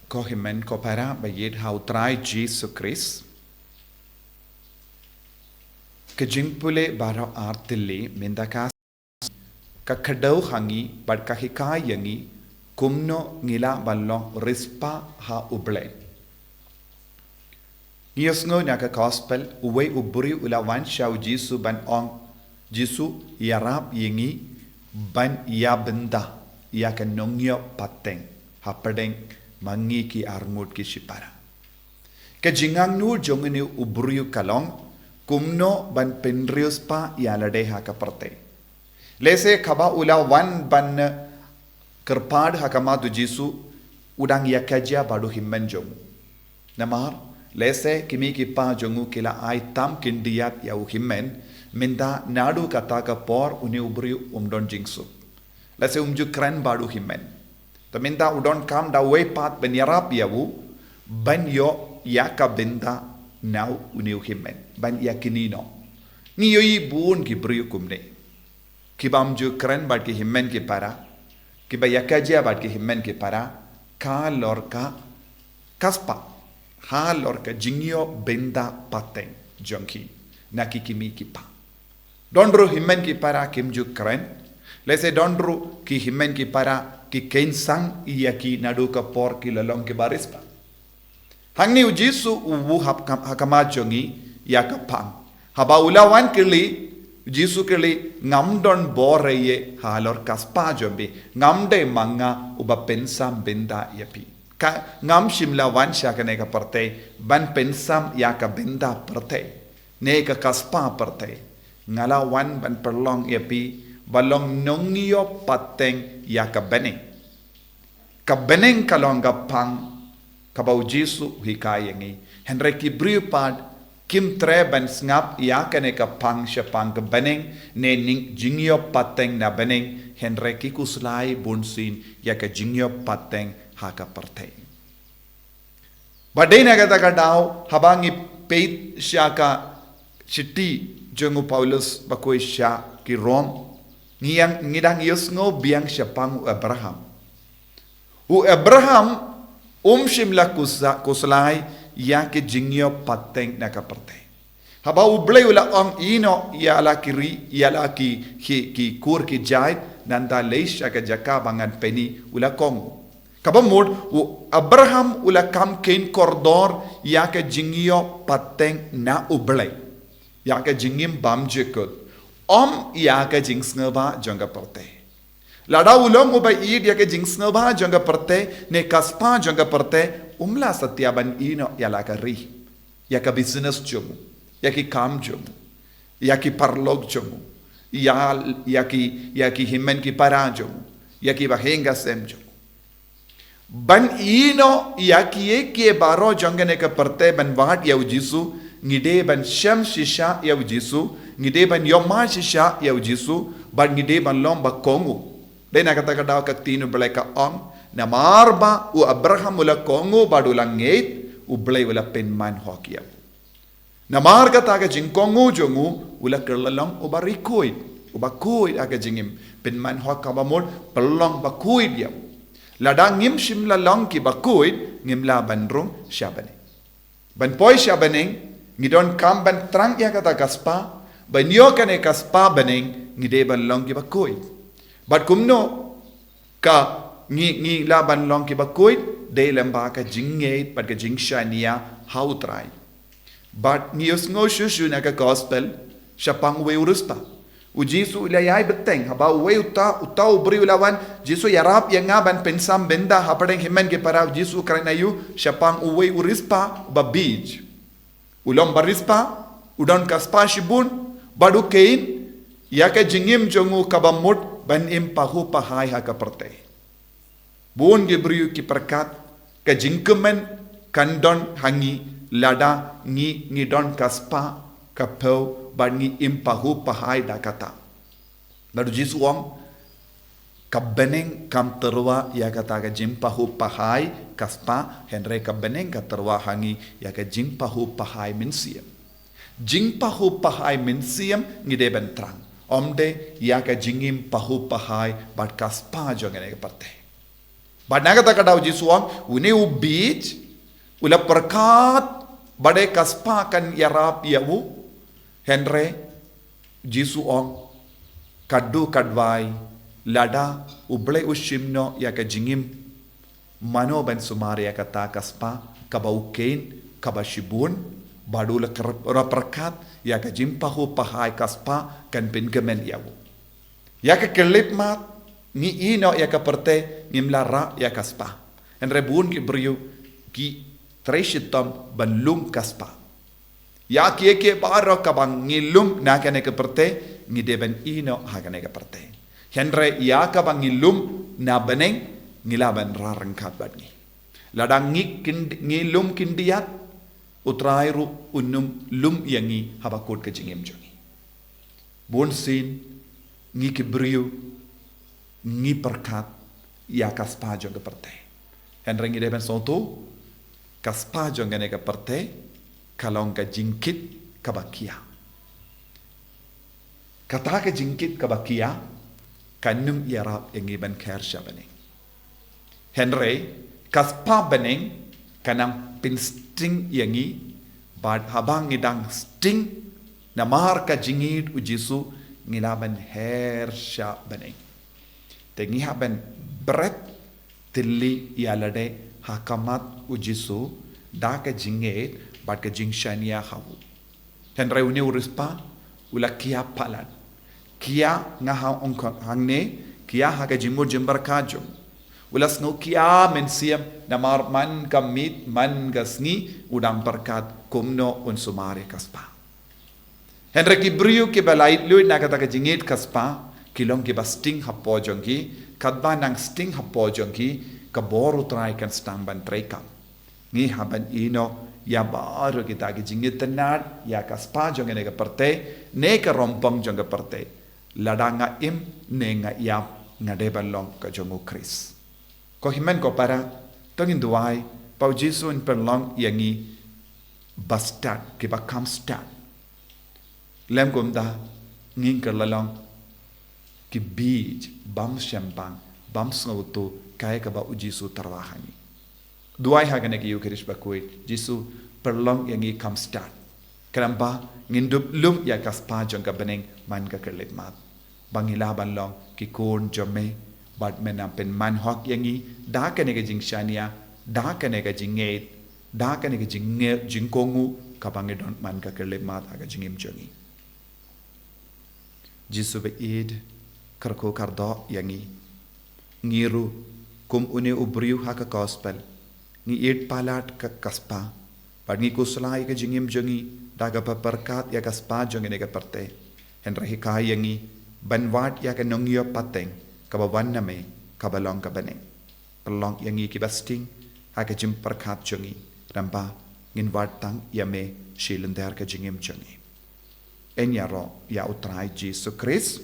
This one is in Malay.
Kohimen kopara bayed hautrai Jesu Christ. Kejingpule baro artili mendakas kakadau hangi bad kahikai yangi kumno ngila balong rispa ha uble. Ngiyosngo naka gospel uwe uburi ulawan shaw Jesu ban ong Jesu yarap yengi ban ya benda ya kanongyo pateng hapadeng mangi ki arngut ki shipara. Kejingang nur jongene uburi kalong kumno ban penrius pa yalade hakaparte. Lese kaba ula wan ban kerpad hakamadu Jesu udang yakaja badu himmen jongu. Namar lese kimi kipa jongu kila ai tam kindiyat yau himmen minda nadu kataka por uni ubri umdon jingsu. Lese umju kren badu himmen. Ta minda udon kam da way pat ben yarap yawu ban yo yaka binda now uni himmen ban yakinino. Ni yoi buon ki brio kumne. Kibam ju kren bad ki himmen ki para. Kiba yakaja bad ki himmen ki para. Ka lorka kaspa. Ha lorka jingyo benda pateng jongki. Nakikimi kipa. Dondro himmen ki para kimju kren. Lese dondro ki himmen ki para ki kensang iyaki nadu ka por ki lalong ki barispa. Hangni ujisu uwu hakamajongi yakapang. Haba ulawan kili Jesu kili ngamdon boreye halor kaspa jombi ngamde manga uba pensam benda yapi. Ka ngam shimla wan shakane ka parte ban pensam yaka benda parte ne ka kaspa parte ngala wan ban perlong yapi balong nongyo pateng yaka bening ka bening kalonga pang kabau Jesu hikayengi henre ki briupad kim treban ngap yakane ka pang sya pang ka bening ne ning jingyo pateng na bening henre ki kuslai bunsin yaka jingyo pateng haka parte. Badai na kata ka daw habangi peit sya ka chiti jongu Paulus bakoy sya ki Rom ngidang yusngo biang sya pang Abraham. U Abraham shimla kuslai yake jingyo pateng na kaparte. Haba ublay ula ang ino yala kiri yala ki kur ki jait nanda leish aga jaka bangan peni ula kongo. Kabamud u Abraham ula kam kain kordor yake jingyo pateng na ublay. Yake jingim bamjekut. Yake jingsngaba janga parte. Lada ulong uba id yake jingsngaba janga parte ne kaspa janga parte umla satyaban ino yala kari. Yaka business jomu. Yaki kam jomu. Yaki parlog jomu. Yaki himmen ki para jomu. Yaki bahenga sem jomu. Ban ino yaki eke baro jangane ka parte ban wat yau Jesu ngide ban shem shisha yau Jesu ngide ban yoma shisha yau Jesu ban ngide ban lomba kongu. Dena kata daw ka tinu belaka ong na marba u Abraham ula kongu badulang ngeit u blay ula penman hokia. Na marga taga jingkongu jongu ula kerlalong u barikuid u bakuid aga jingim penman hokka bamol pelong bakuid ya. Lada ngim shimla long ki bakuid ngimla bandrung syabane. Ban poi syabaneng ngidon kam ban trang ya kata kaspa ban yo kane kaspa baneng ngide ban long ki bakuid. But kumno ka ngi laban long ki bakuit de lamba ka jingate pat ka jingshania hautrai. But ngios ngo shushu na ka gospel syapang we uruspa. U Jesu ilayay beteng haba we uta ubri ulawan Jesu yarap yang ngaban pensam benda hapadeng himen ke para Jesu karena yu syapang uwe urispa babij. Ulom barispa udon kaspa shibun badu kein ya ka jingim jongu kabamut ban impahu pahai ha kaparte. Buon gebriu ki perkat ka jingkemen kandon hangi lada ngi don kaspa kapau ban ngi impahu pahai da kata. Lalu Jesu wong kabeneng kam terwa ya kata ka jimpahu pahai kaspa henre kabeneng ka terwa hangi ya ka jimpahu pahai minsiam. Jimpahu pahai minsiam ngide ben terang. Omde ya ka jingim pahu pahai bat kaspa jongene pate. Badnaga takadaw jisuang une ubij ula perkat badai kaspa kan yarap yawu henre jisuang kaddu kadwai lada uble ushimno ya ka jingim mano ban sumari ya kata kaspa kabaukein kabashibun badula perkat ya ka jimpahu pahai kaspa kan pengemen yawu ya ka kelip mat ni ino ya ka perte ngimlara ya kaspa en rebun ki briu ki treshitam banlum kaspa ya ke baro ka bang ngilum na ka ne ka perte ngideben ino ha ka ne ka perte henre ya ka bang ngilum na beneng ngilaban rarengkat badngi ladang ngilum kindiat utrairu unum lum yangi habakut ke jingim jongi bon sin ngi ki briu ngi perkat ya kaspa jong ke perte henre ngi deben sonto kaspa jong ne ke perte kalong ka jingkit kabakia kata ka jingkit kabakia kanum yarab yang iban khair shabane henre kaspa beneng kanam pinsting yangi bad habang idang sting namar ka jingit ujisu ngilaban her shabane tengi haben berat tilli yalade hakamat ujisu da ka jinget bad ka jingshania hawu henre uni urispa ula kia palan kia ngaha ongkong hangne kia haga jimur jimbar kajum ulas no kia mensiam namar man kamit man gasni udang perkat kumno un sumare kaspa henre ki briu ki balait lui nagata ka jingit kaspa kilong ki basting hapo jongki kadba nang sting hapo jongki kaboru try kan stamban trekam ngi haban ino ya baru kita ki jingit tenat ya kaspa jongene ka perte ne ka rompong jong ka perte ladanga im ne nga yap ngade balong ka jongu kris ko himen ko para tongin duai pau jisu in perlong yangi bastat ki ba kam stat lem kumda ngin ka lalong ki bij bam shambang bam snautu kaya ka ba ujisu tarwahani duai hagane ki yukirish bakuit jisu perlong yangi kam stat keramba ngindup lum ya kaspa jong ka beneng man ka kerlit mat bangilaban long ki kon jome bad menam pen man hok yangi da ka ne ka jingshania da ka ne ka jinget da ka ne ka jingkongu ka bangedon man ka kerlit mat aga jingim jongi jisu be id karko kardo yangi ngiru kum une ubriu haka gospel ngi id palat ka kaspa pad ngi kuslai ka jingim jongi daga paperkat ya kaspa jongi ne ka perte henra hikai yangi banwat ya ka nongyo pateng ka bawan name ka balong ka bane pelong yangi ki basting haka jim perkat jongi ramba ngin wat tang yame shilender ka jingim jongi en ya ro ya utrai Jesus Christ